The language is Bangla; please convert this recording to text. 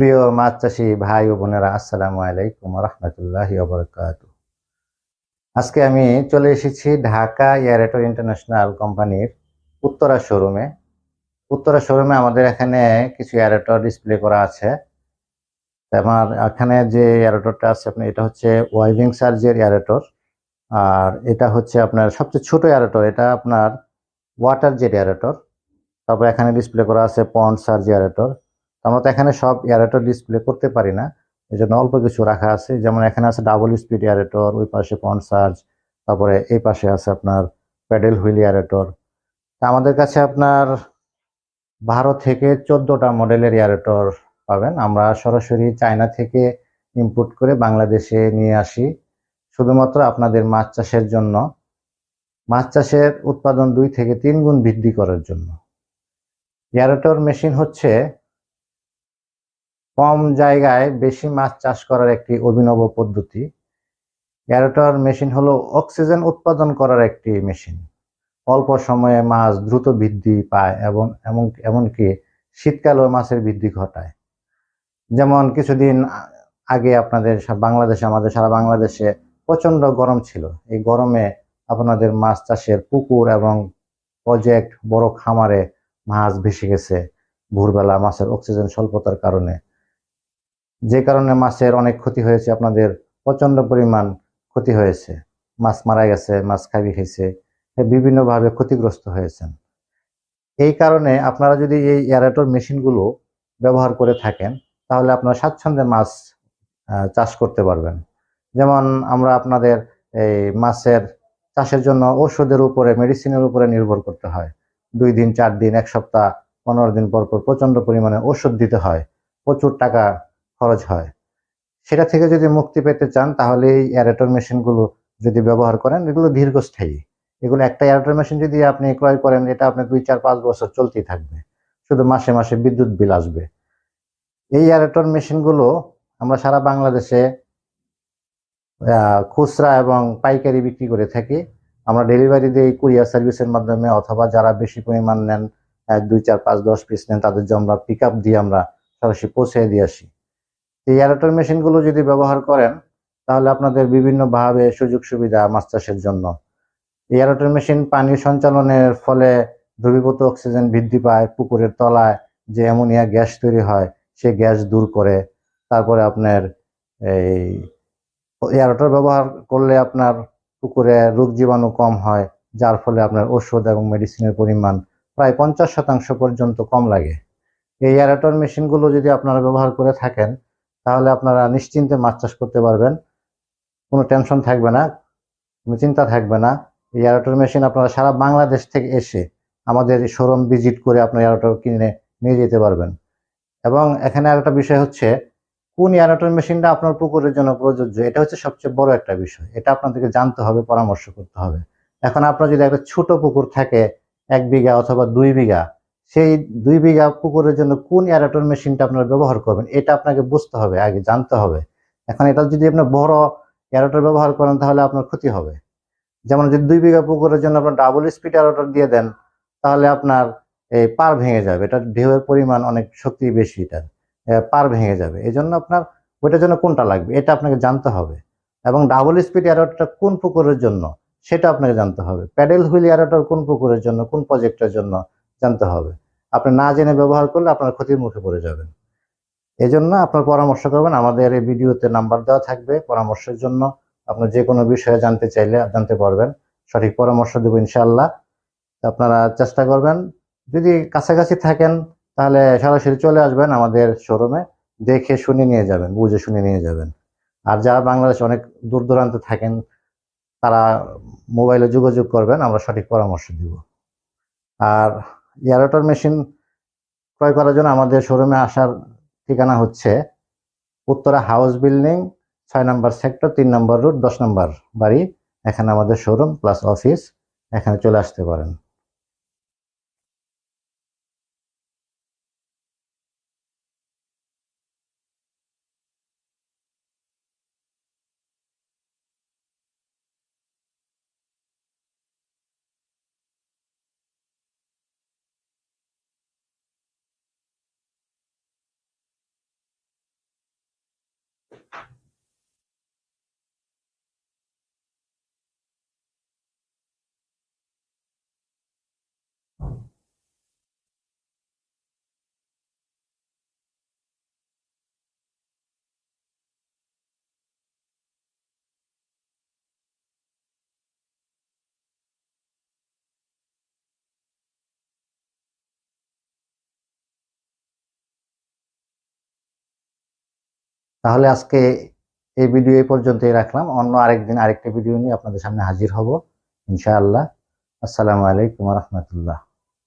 প্রিয় মাছ চাষী ভাই ও বোনেরা, আসসালামু আলাইকুম রহমতুল্লাহি ওয়া বারাকাতুহু। আজকে আমি চলে এসেছি ঢাকা এয়ারটেল ইন্টারন্যাশনাল কোম্পানির উত্তরা শোরুমে আমাদের এখানে কিছু এয়ারটেল ডিসপ্লে করা আছে। আমার এখানে যে এয়ারটেলটা আছে আপনি, এটা হচ্ছে ওয়াইভিং সার্জের এয়ারটেল। আর এটা হচ্ছে আপনার সবচেয়ে ছোট এয়ারটেল, এটা আপনার ওয়াটার জেট এয়ারটেল। তারপর এখানে ডিসপ্লে করা আছে পন্ড সার্জ এয়ারেটর। আমরা তো এখানে সব এয়ারেটর ডিসপ্লে করতে পারি না, এই জন্য অল্প কিছু রাখা আছে। যেমন এখানে আছে ডাবল স্পিড এয়ারেটর, ওই পাশে পন্ড সার্জ, তারপরে এই পাশে আছে আপনার প্যাডেল হুইল এয়ারেটর। তা আমাদের কাছে আপনার 12 থেকে 14টা মডেলের এয়ারেটর পাবেন। আমরা সরাসরি চায়না থেকে ইম্পোর্ট করে বাংলাদেশে নিয়ে আসি, শুধুমাত্র আপনাদের মাছ চাষের জন্য, মাছ চাষের উৎপাদন 2 থেকে 3 গুণ বৃদ্ধি করার জন্য। এয়ারেটর মেশিন হচ্ছে কম জায়গায় বেশি মাছ চাষ করার একটি অভিনব পদ্ধতি। এয়ারেটর মেশিন হলো অক্সিজেন উৎপাদন করার একটি মেশিন। অল্প সময়ে মাছ দ্রুত বৃদ্ধি পায় এবং এমনকি শীতকালেও মাছের বৃদ্ধি ঘটায়। যেমন কিছুদিন আগে আমাদের সারা বাংলাদেশে প্রচন্ড গরম ছিল। এই গরমে আপনাদের মাছ চাষের পুকুর এবং প্রজেক্ট বড় খামারে মাছ ভেসে গেছে ভোরবেলা মাছের অক্সিজেন স্বল্পতার কারণে, যে কারণে মাছের অনেক ক্ষতি হয়েছে। আপনাদের প্রচন্ড পরিমাণ ক্ষতি হয়েছে, মাছ মারা গেছে, মাছ খাইছে, বিভিন্নভাবে ক্ষতিগ্রস্ত হয়েছেন। এই কারণে আপনারা যদি এই এয়ারেটর মেশিনগুলো ব্যবহার করে থাকেন, তাহলে আপনারা স্বাচ্ছন্দ্যে মাছ চাষ করতে পারবেন। যেমন আমরা আপনাদের এই মাছের চাষের জন্য ওষুধের উপরে, মেডিসিনের উপরে নির্ভর করতে হয়। 2 দিন, 4 দিন, 1 সপ্তাহ, 15 দিন পর পর প্রচন্ড পরিমাণে ওষুধ দিতে হয়, প্রচুর টাকা খরচ হয়। সেটা থেকে যদি মুক্তি পেতে চান, তাহলে এই এয়ারেটর মেশিনগুলো যদি ব্যবহার করেন, এগুলো দীর্ঘস্থায়ী। এগুলো একটা এয়ারেটর মেশিন যদি আপনি ক্রয় করেন, এটা আপনার 2, 4, 5 বছর চলতেই থাকবে, শুধু মাসে মাসে বিদ্যুৎ বিল আসবে। এই এয়ারেটর মেশিনগুলো আমরা সারা বাংলাদেশে খুচরা এবং পাইকারি বিক্রি করে থাকি। আমরা ডেলিভারি দিই কুরিয়ার সার্ভিসের মাধ্যমে, অথবা যারা বেশি পরিমাণ নেন, 2, 4, 5, 10 পিস নেন, তাদের জন্য আমরা পিক আপ দিয়ে আমরা সরাসরি পৌঁছে দিয়ে আসি। এই এয়ারেটর মেশিনগুলো যদি ব্যবহার করেন, তাহলে আপনাদের বিভিন্নভাবে সুযোগ সুবিধা মাছ চাষের জন্য। এয়ারেটর মেশিন পানি সঞ্চালনের ফলে দ্রবীভূত অক্সিজেন বৃদ্ধি পায়, পুকুরের তলায় যে অ্যামোনিয়া গ্যাস তৈরি হয় সে গ্যাস দূর করে। তারপরে আপনার এই এয়ারেটর ব্যবহার করলে আপনার পুকুরে রোগ জীবাণু কম হয়, যার ফলে আপনার ওষুধ এবং মেডিসিনের পরিমাণ প্রায় 50% পর্যন্ত কম লাগে। এই এয়ারেটর মেশিনগুলো যদি আপনারা ব্যবহার করে থাকেন, তাহলে আপনারা নিশ্চিন্তে মাছ চাষ করতে পারবেন। কোনো টেনশন থাকবে না, কোনো চিন্তা থাকবে না। এই এয়ারেটর মেশিন আপনারা সারা বাংলাদেশ থেকে এসে আমাদের শোরুম ভিজিট করে আপনার এয়ারেটর কিনে নিয়ে যেতে পারবেন। এবং এখানে আরেকটা বিষয় হচ্ছে, কোন এয়ারেটর মেশিনটা আপনার পুকুরের জন্য প্রযোজ্য, এটা হচ্ছে সবচেয়ে বড় একটা বিষয়। এটা আপনাদেরকে জানতে হবে, পরামর্শ করতে হবে। এখন আপনার যদি একটা ছোট পুকুর থাকে, 1 বিঘা অথবা 2 বিঘা, সেই 2 বিঘা পুকুরের জন্য কোন এয়ারেটর মেশিনটা আপনারা ব্যবহার করবেন, এটা আপনাকে বুঝতে হবে, আগে জানতে হবে। এখন এটা যদি আপনি বড় এয়ারেটর ব্যবহার করেন, তাহলে আপনার ক্ষতি হবে। যেমন যদি 2 বিঘা পুকুরের জন্য আপনার ডাবল স্পিড এয়ারেটর দিয়ে দেন, তাহলে আপনার এই পার ভেঙে যাবে। এটার ঢেউয়ের পরিমাণ অনেক শক্তি বেশি, এটার পার ভেঙে যাবে। এই জন্য আপনার ওইটার জন্য কোনটা লাগবে এটা আপনাকে জানতে হবে। এবং ডাবল স্পিড এয়ারেটরটা কোন পুকুরের জন্য সেটা আপনাকে জানতে হবে। প্যাডেল হুইল এয়ারেটর কোন পুকুরের জন্য, কোন প্রজেক্টের জন্য জানতে হবে। আপনি না জেনে ব্যবহার করলে আপনার ক্ষতির মুখে পড়ে যাবেন। এই জন্য আপনার পরামর্শ করবেন, আমাদের এই ভিডিওতে নাম্বার দেওয়া থাকবে পরামর্শের জন্য। আপনার যে কোনো বিষয়ে জানতে চাইলে জানতে পারবেন, সঠিক পরামর্শ দেবো ইনশাআল্লাহ। আপনারা চেষ্টা করবেন, যদি কাছাকাছি থাকেন তাহলে সরাসরি চলে আসবেন আমাদের শোরুমে, দেখে শুনে নিয়ে যাবেন, বুঝে শুনে নিয়ে যাবেন। আর যারা বাংলাদেশে অনেক দূর দূরান্তে থাকেন, তারা মোবাইলে যোগাযোগ করবেন, আমরা সঠিক পরামর্শ দিব। আর এয়ারেটর মেশিন ক্রয় করার জন্য আমাদের শোরুমে আসার ঠিকানা হচ্ছে উত্তরা হাউস বিল্ডিং, 6 নম্বর সেক্টর, 3 নম্বর রুট, 10 নম্বর বাড়ি। এখানে আমাদের শোরুম প্লাস অফিস, এখানে চলে আসতে পারেন। তাহলে আজকে এই ভিডিও এই পর্যন্তই রাখলাম। অন্য আরেকদিন আরেকটা ভিডিও নিয়ে আপনাদের সামনে হাজির হব ইনশাআল্লাহ। আসসালামু আলাইকুম ওয়া রাহমাতুল্লাহ।